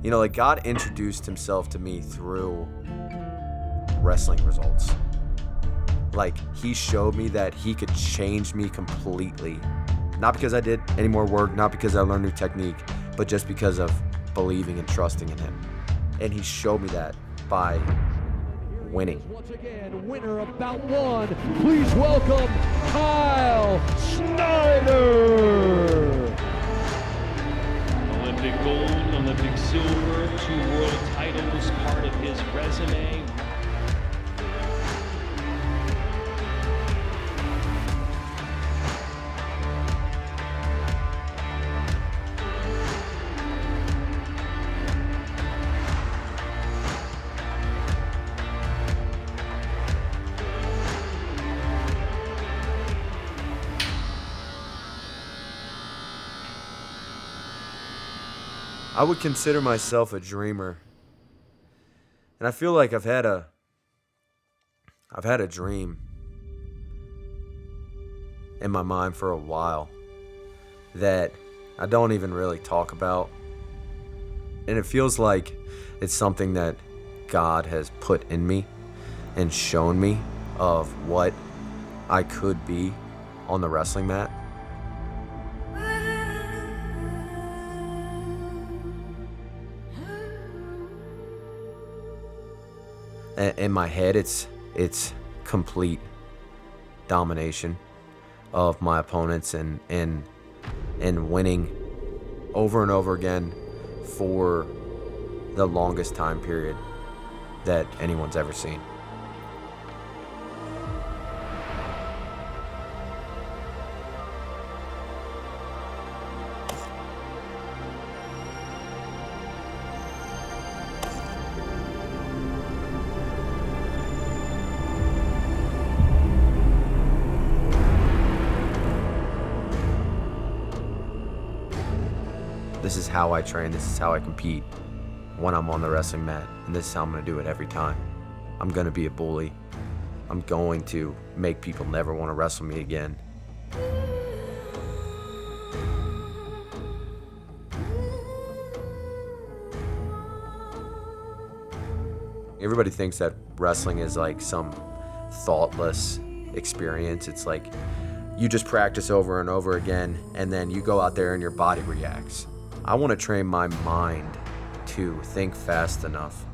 You know, like God introduced himself to me through wrestling results. Like he showed me that he could change me completely. Not because I did any more work, not because I learned new technique, but just because of believing and trusting in him. And he showed me that by winning. Once again, winner of bout one, please welcome Kyle Snyder. Olympic gold, Olympic silver, 2 world titles, part of his resume. I would consider myself a dreamer. And I feel like I've had a dream in my mind for a while that I don't even really talk about. And it feels like it's something that God has put in me and shown me of what I could be on the wrestling mat. In my head, it's complete domination of my opponents and winning over and over again for the longest time period that anyone's ever seen. This is how I train, this is how I compete when I'm on the wrestling mat, and this is how I'm going to do it every time. I'm going to be a bully. I'm going to make people never want to wrestle me again. Everybody thinks that wrestling is like some thoughtless experience. It's like you just practice over and over again, and then you go out there and your body reacts. I want to train my mind to think fast enough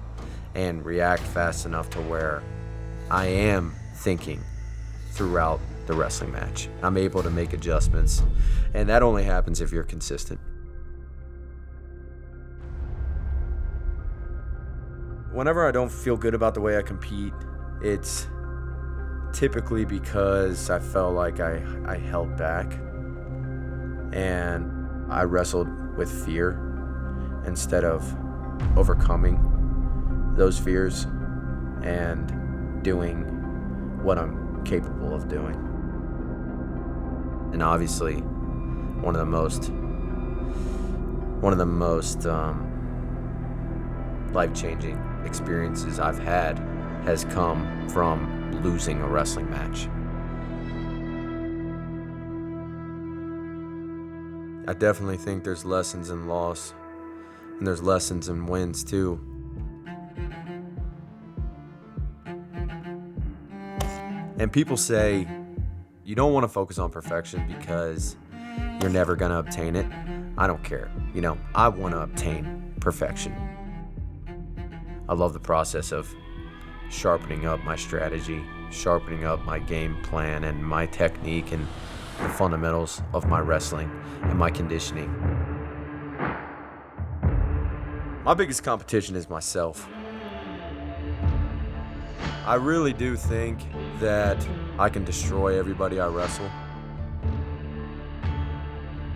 and react fast enough to where I am thinking throughout the wrestling match. I'm able to make adjustments, and that only happens if you're consistent. Whenever I don't feel good about the way I compete, it's typically because I felt like I held back and I wrestled with fear instead of overcoming those fears and doing what I'm capable of doing. And obviously, one of the most life-changing experiences I've had has come from losing a wrestling match. I definitely think there's lessons in loss, and there's lessons in wins too. And people say you don't want to focus on perfection because you're never going to obtain it. I don't care. You know, I want to obtain perfection. I love the process of sharpening up my strategy, sharpening up my game plan and my technique and the fundamentals of my wrestling and my conditioning. My biggest competition is myself. I really do think that I can destroy everybody I wrestle.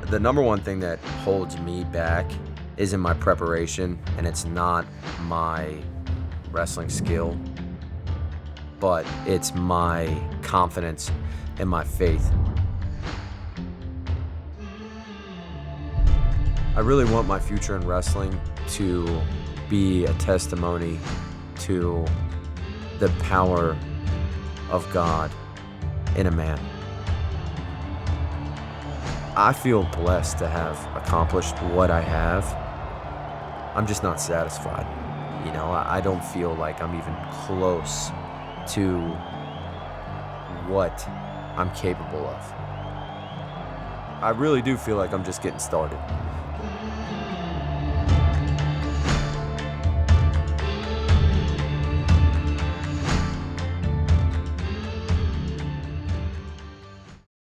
The number one thing that holds me back isn't my preparation, and it's not my wrestling skill, but it's my confidence and my faith. I really want my future in wrestling to be a testimony to the power of God in a man. I feel blessed to have accomplished what I have, I'm just not satisfied. You know, I don't feel like I'm even close to what I'm capable of. I really do feel like I'm just getting started.